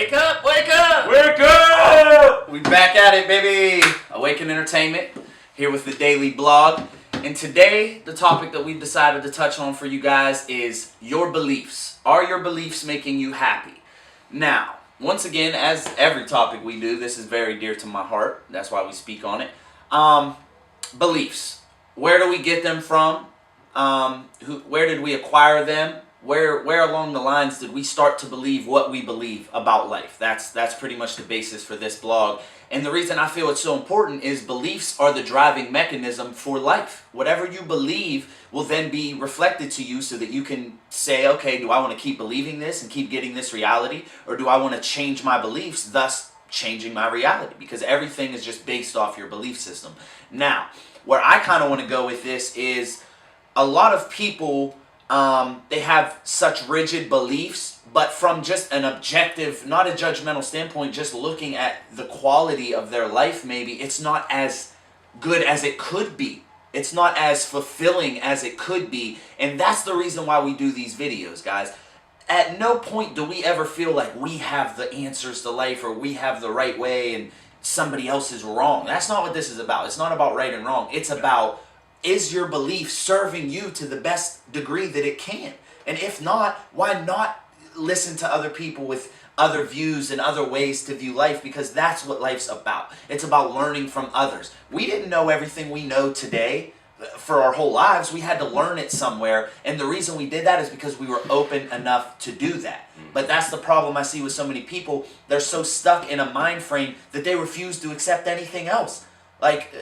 Wake up! Wake up! Wake up! We back at it, baby! Awaken Entertainment, here with the daily blog. And today, the topic that we've decided to touch on for you guys is your beliefs. Are your beliefs making you happy? Now, once again, as every topic we do, this is very dear to my heart. That's why we speak on it. Beliefs. Where do we get them from? Where did we acquire them? Where along the lines did we start to believe what we believe about life? That's pretty much the basis for this blog. And the reason I feel it's so important is beliefs are the driving mechanism for life. Whatever you believe will then be reflected to you so that you can say, okay, do I want to keep believing this and keep getting this reality? Or do I want to change my beliefs, thus changing my reality? Because everything is just based off your belief system. Now, where I kind of want to go with this is a lot of people, they have such rigid beliefs, but from just an objective, not a judgmental standpoint, just looking at the quality of their life, maybe it's not as good as it could be. It's not as fulfilling as it could be. And that's the reason why we do these videos, guys. At no point do we ever feel like we have the answers to life or we have the right way and somebody else is wrong. That's not what this is about. It's not about right and wrong. It's about, is your belief serving you to the best degree that it can? And if not, why not listen to other people with other views and other ways to view life? Because that's what life's about. It's about learning from others. We didn't know everything we know today for our whole lives. We had to learn it somewhere. And the reason we did that is because we were open enough to do that. But that's the problem I see with so many people. They're so stuck in a mind frame that they refuse to accept anything else. Like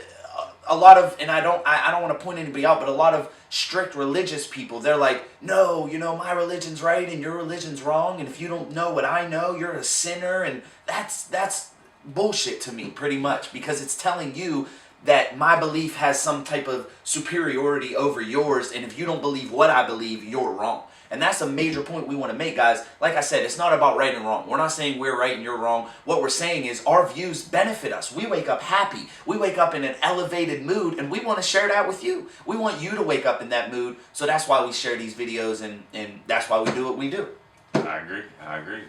a lot of, and I don't want to point anybody out, but a lot of strict religious people, they're like, no, my religion's right and your religion's wrong, and if you don't know what I know, you're a sinner. And that's bullshit to me, pretty much, because it's telling you that my belief has some type of superiority over yours, and if you don't believe what I believe, you're wrong. And that's a major point we want to make, guys. Like I said, it's not about right and wrong. We're not saying we're right and you're wrong. What we're saying is our views benefit us. We wake up happy. We wake up in an elevated mood, and we want to share that with you. We want you to wake up in that mood, so that's why we share these videos, and that's why we do what we do. I agree.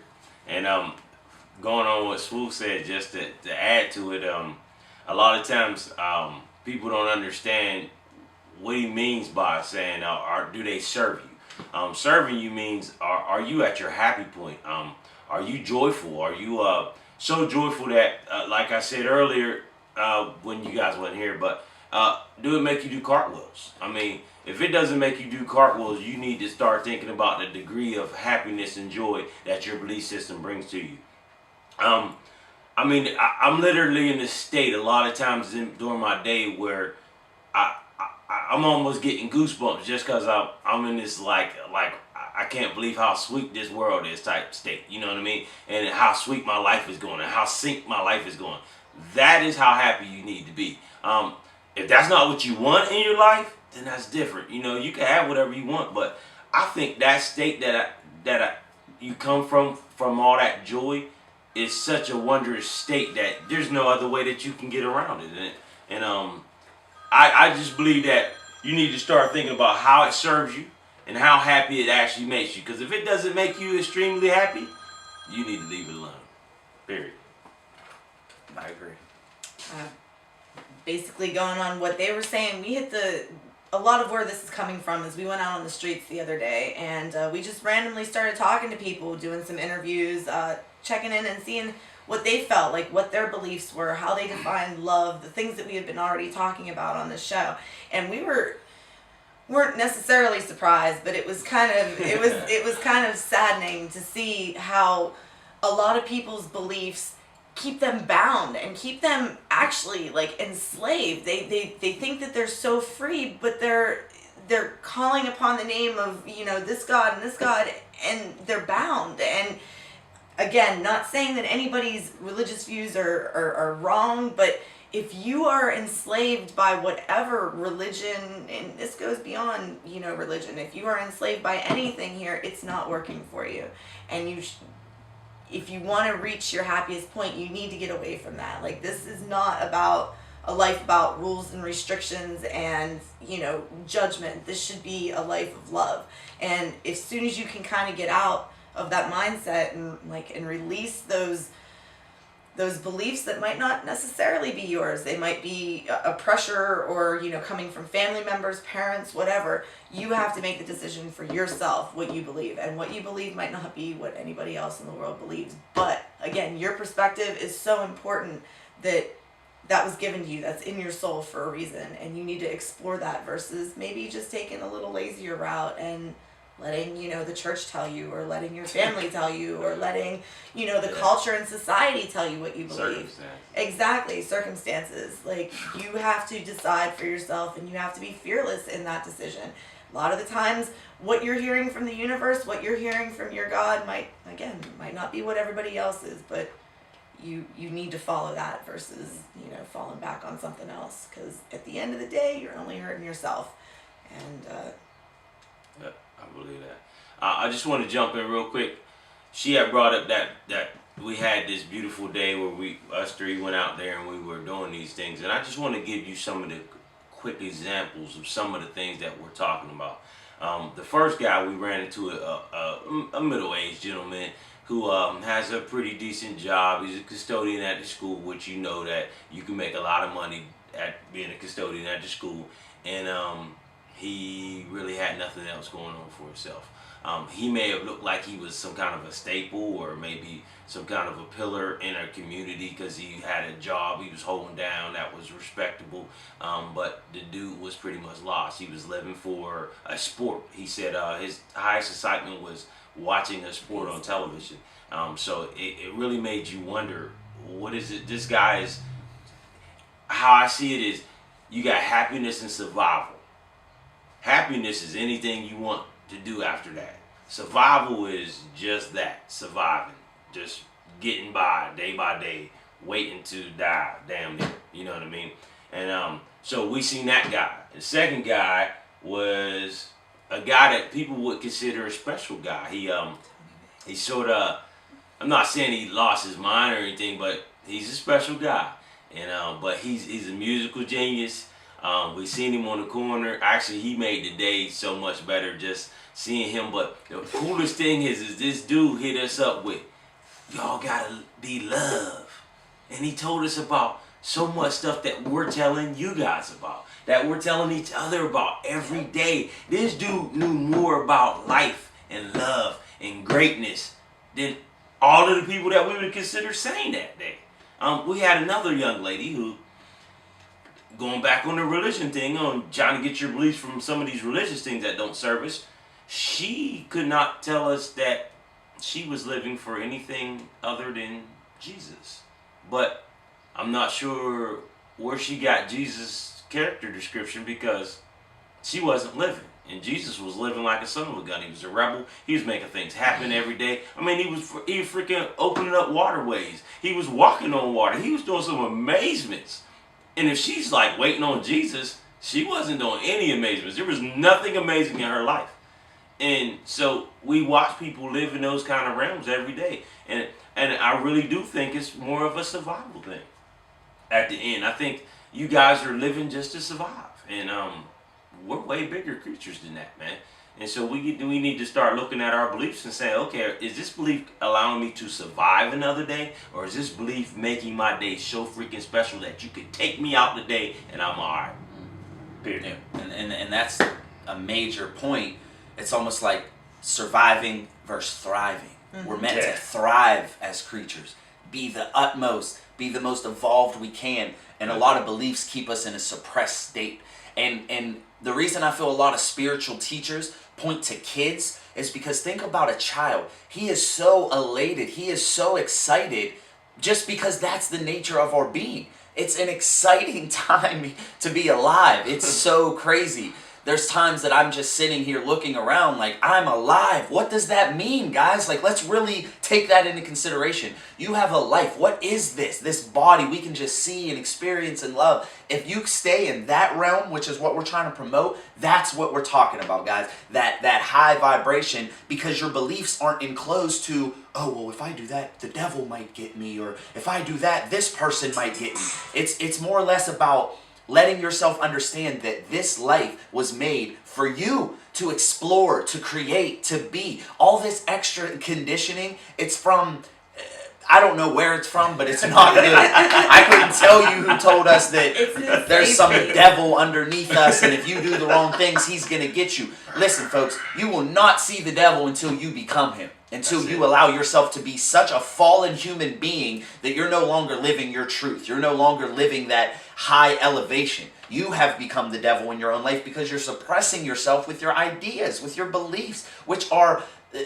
And going on what Swoop said, just to add to it, a lot of times people don't understand what he means by saying, do they serve you? Serving you means, are you at your happy point? Are you joyful? Are you so joyful that, like I said earlier, when you guys weren't here, but do it make you do cartwheels? I mean, if it doesn't make you do cartwheels, you need to start thinking about the degree of happiness and joy that your belief system brings to you. I mean, I'm literally in this state a lot of times during my day where I'm almost getting goosebumps just because I'm in this like I can't believe how sweet this world is type state. You know what I mean? And how sweet my life is going and how sync my life is going. That is how happy you need to be. If that's not what you want in your life, then that's different. You can have whatever you want, but I think that state that you come from all that joy is such a wondrous state that there's no other way that you can get around it. And I just believe that you need to start thinking about how it serves you and how happy it actually makes you. Because if it doesn't make you extremely happy, you need to leave it alone. Period. I agree. Basically going on what they were saying, we hit a lot of where this is coming from is we went out on the streets the other day and we just randomly started talking to people, doing some interviews, checking in and seeing what they felt, like what their beliefs were, how they defined love, the things that we had been already talking about on this show. And we weren't necessarily surprised, but it was kind of saddening to see how a lot of people's beliefs keep them bound and keep them actually like enslaved. They think that they're so free, but they're calling upon the name of this God and this God, and they're bound. And again, not saying that anybody's religious views are wrong, but if you are enslaved by whatever religion, and this goes beyond, religion, if you are enslaved by anything here, it's not working for you. And if you want to reach your happiest point, you need to get away from that. Like, this is not about a life about rules and restrictions and, judgment. This should be a life of love. And as soon as you can kind of get out that mindset and release those beliefs that might not necessarily be yours. They might be a pressure or, coming from family members, parents, whatever. You have to make the decision for yourself what you believe. And what you believe might not be what anybody else in the world believes. But again, your perspective is so important that was given to you. That's in your soul for a reason. And you need to explore that versus maybe just taking a little lazier route and letting, the church tell you, or letting your family tell you, or letting, the culture and society tell you what you believe. Exactly, circumstances. Like, you have to decide for yourself, and you have to be fearless in that decision. A lot of the times, what you're hearing from the universe, what you're hearing from your God might not be what everybody else is, but you need to follow that versus, falling back on something else. Because at the end of the day, you're only hurting yourself. And, I believe that. I just want to jump in real quick. She had brought up that we had this beautiful day where us three went out there and we were doing these things. And I just want to give you some of the quick examples of some of the things that we're talking about. The first guy, we ran into a middle-aged gentleman who has a pretty decent job. He's a custodian at the school, which you know that you can make a lot of money at being a custodian at the school. And he really had nothing else going on for himself. He may have looked like he was some kind of a staple or maybe some kind of a pillar in a community because he had a job he was holding down that was respectable, but the dude was pretty much lost. He was living for a sport. He said his highest excitement was watching a sport on television. So it really made you wonder, what is it? This guy is, how I see it is, you got happiness and survival. Happiness is anything you want to do after that. Survival is just that, surviving. Just getting by day, waiting to die, damn near. You know what I mean? And so we seen that guy. The second guy was a guy that people would consider a special guy. He sort of, I'm not saying he lost his mind or anything, but he's a special guy. And but he's a musical genius. We seen him on the corner. Actually, he made the day so much better just seeing him. But the coolest thing is this dude hit us up with, y'all gotta be love. And he told us about so much stuff that we're telling you guys about, that we're telling each other about every day. This dude knew more about life and love and greatness than all of the people that we would consider sane that day. We had another young lady who, going back on the religion thing, on trying to get your beliefs from some of these religious things that don't serve us, she could not tell us that she was living for anything other than Jesus. But I'm not sure where she got Jesus' character description, because she wasn't living. And Jesus was living like a son of a gun. He was a rebel. He was making things happen every day. I mean, he was freaking opening up waterways. He was walking on water. He was doing some amazements. And if she's like waiting on Jesus, she wasn't doing any amazements. There was nothing amazing in her life. And so we watch people live in those kind of realms every day. And I really do think it's more of a survival thing at the end. I think you guys are living just to survive. And we're way bigger creatures than that, man. And so we need to start looking at our beliefs and say, okay, is this belief allowing me to survive another day? Or is this belief making my day so freaking special that you could take me out today and I'm all right? Period. Yeah. And that's a major point. It's almost like surviving versus thriving. Mm-hmm. We're meant to thrive as creatures. Be the utmost. Be the most evolved we can. And a lot of beliefs keep us in a suppressed state. And the reason I feel a lot of spiritual teachers point to kids is because think about a child. He is so elated. He is so excited just because that's the nature of our being. It's an exciting time to be alive. It's so crazy. There's times that I'm just sitting here looking around like, I'm alive. What does that mean, guys? Like, let's really take that into consideration. You have a life. What is this? This body we can just see and experience and love. If you stay in that realm, which is what we're trying to promote, that's what we're talking about, guys. That high vibration, because your beliefs aren't enclosed to, oh, well, if I do that, the devil might get me. Or if I do that, this person might get me. It's more or less about letting yourself understand that this life was made for you to explore, to create, to be. All this extra conditioning, it's from, I don't know where it's from, but it's not good. I couldn't tell you who told us that there's some devil underneath us, and if you do the wrong things, he's going to get you. Listen, folks, you will not see the devil until you become him. Until you allow yourself to be such a fallen human being that you're no longer living your truth. You're no longer living that high elevation. You have become the devil in your own life because you're suppressing yourself with your ideas, with your beliefs, which are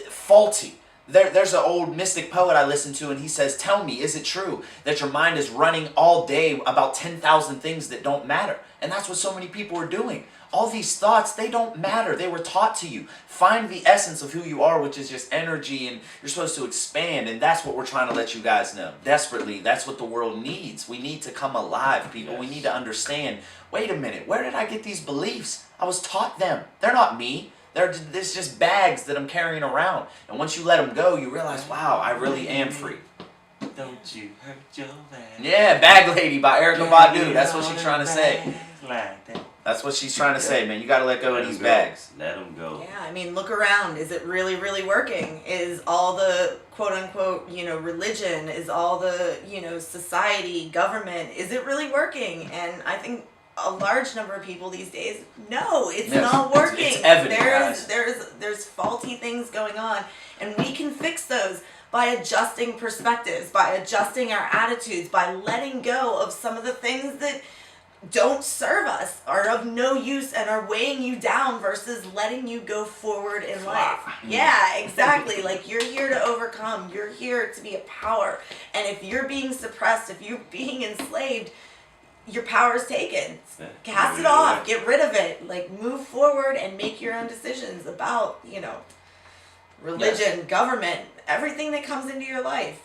faulty. There's an old mystic poet I listen to, and he says, tell me, is it true that your mind is running all day about 10,000 things that don't matter? And that's what so many people are doing. All these thoughts, they don't matter. They were taught to you. Find the essence of who you are, which is just energy, and you're supposed to expand, and that's what we're trying to let you guys know. Desperately, that's what the world needs. We need to come alive, people. Yes. We need to understand, wait a minute, where did I get these beliefs? I was taught them. They're not me. There's just bags that I'm carrying around. And once you let them go, you realize, wow, I really am free. Don't you hurt your bag. Yeah, Bag Lady by Erykah Badu. That's what she's trying to say. Like that. That's what she's trying to say, man. You got to let go of these bags. Let them go. Yeah, I mean, look around. Is it really, really working? Is all the quote-unquote, religion, is all the, society, government, is it really working? And I think a large number of people these days, no, it's not working. It's evident, there's faulty things going on, and we can fix those by adjusting perspectives, by adjusting our attitudes, by letting go of some of the things that don't serve us, are of no use, and are weighing you down versus letting you go forward in life. Yeah, exactly. Like, you're here to overcome. You're here to be a power. And if you're being suppressed, if you're being enslaved, your power is taken. Cast it off. Get rid of it. Like, move forward and make your own decisions about, religion, government, everything that comes into your life,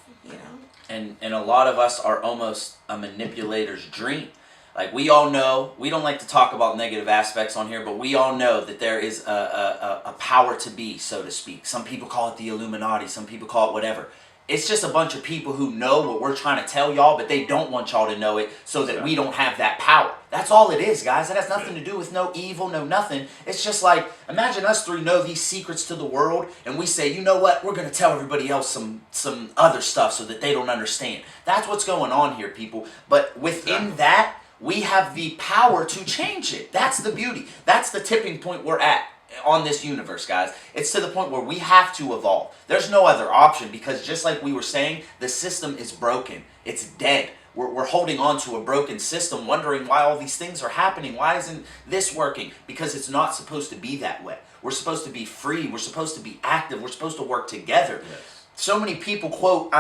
And a lot of us are almost a manipulator's dream. Like, we all know, we don't like to talk about negative aspects on here, but we all know that there is a power to be, so to speak. Some people call it the Illuminati, some people call it whatever. It's just a bunch of people who know what we're trying to tell y'all, but they don't want y'all to know it so that we don't have that power. That's all it is, guys. It has nothing to do with no evil, no nothing. It's just like, imagine us three know these secrets to the world, and we say, you know what, we're going to tell everybody else some other stuff so that they don't understand. That's what's going on here, people. But within that, we have the power to change it. That's the beauty. That's the tipping point we're at on this universe, guys. It's to the point where we have to evolve. There's no other option, because just like we were saying, the system is broken. It's dead. We're holding on to a broken system, wondering why all these things are happening. Why isn't this working? Because it's not supposed to be that way. We're supposed to be free. We're supposed to be active. We're supposed to work together. Yes. So many people quote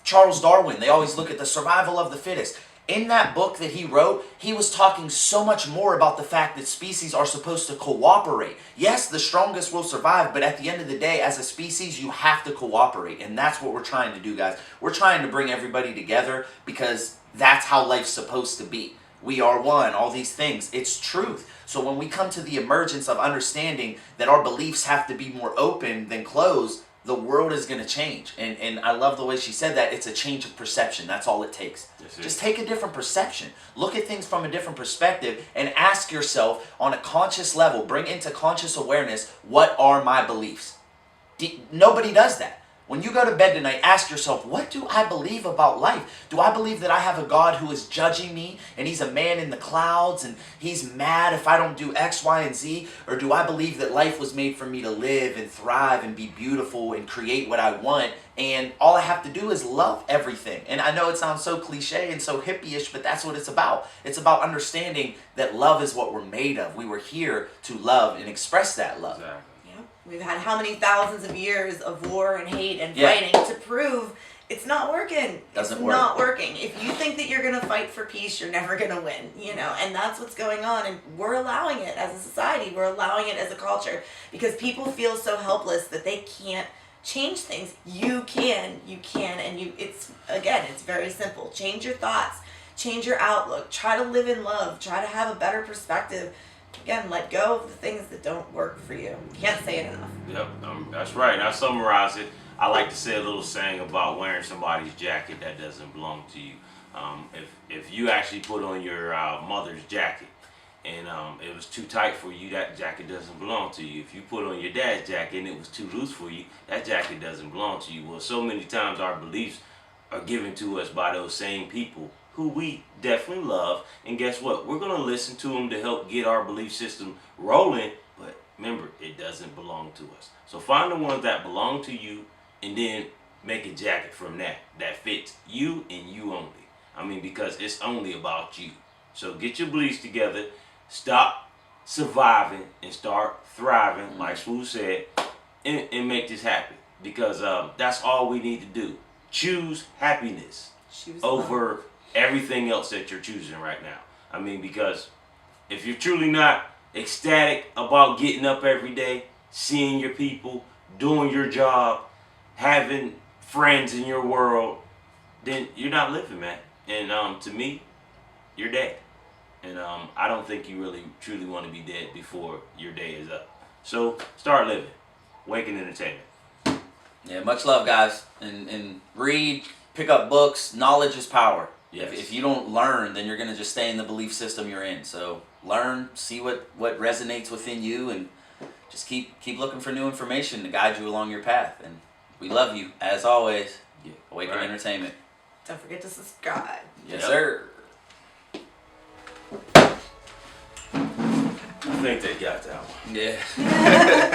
Charles Darwin. They always look at the survival of the fittest. In that book that he wrote, he was talking so much more about the fact that species are supposed to cooperate. Yes, the strongest will survive, but at the end of the day, as a species, you have to cooperate. And that's what we're trying to do, guys. We're trying to bring everybody together because that's how life's supposed to be. We are one, all these things. It's truth. So when we come to the emergence of understanding that our beliefs have to be more open than closed, the world is going to change. And I love the way she said that. It's a change of perception. That's all it takes. Just take a different perception. Look at things from a different perspective and ask yourself on a conscious level, bring into conscious awareness, what are my beliefs? Nobody does that. When you go to bed tonight, ask yourself, what do I believe about life? Do I believe that I have a God who is judging me and he's a man in the clouds and he's mad if I don't do X, Y, and Z? Or do I believe that life was made for me to live and thrive and be beautiful and create what I want, and all I have to do is love everything? And I know it sounds so cliche and so hippie-ish, but that's what it's about. It's about understanding that love is what we're made of. We were here to love and express that love. Exactly. We've had how many thousands of years of war and hate and fighting to prove it's not working. Doesn't work. It's not working. If you think that you're going to fight for peace, you're never going to win, and that's what's going on. And we're allowing it as a society. We're allowing it as a culture because people feel so helpless that they can't change things. You can, and it's very simple. Change your thoughts, change your outlook, try to live in love, try to have a better perspective. Again, let go of the things that don't work for you. Can't say it enough. Yep, that's right. And I summarize it. I like to say a little saying about wearing somebody's jacket that doesn't belong to you. If you actually put on your mother's jacket and it was too tight for you, that jacket doesn't belong to you. If you put on your dad's jacket and it was too loose for you, that jacket doesn't belong to you. Well, so many times our beliefs are given to us by those same people who we definitely love, and guess what? We're going to listen to them to help get our belief system rolling, but remember, it doesn't belong to us. So find the ones that belong to you and then make a jacket from that fits you and you only. I mean, because it's only about you. So get your beliefs together, stop surviving and start thriving, like Swoo said, and make this happen. Because that's all we need to do. Choose happiness over everything else that you're choosing right now. I mean, because if you're truly not ecstatic about getting up every day, seeing your people, doing your job, having friends in your world, then you're not living, man. And to me, you're dead. And I don't think you really truly want to be dead before your day is up. So start living. Waking Entertainment. Yeah, much love, guys. And read, pick up books. Knowledge is power. Yes. If you don't learn, then you're going to just stay in the belief system you're in. So learn, see what resonates within you, and just keep looking for new information to guide you along your path. And we love you, as always. Yeah. Awaken Right. Entertainment. Don't forget to subscribe. Yes, Yep. sir. I think they got that one. Yeah.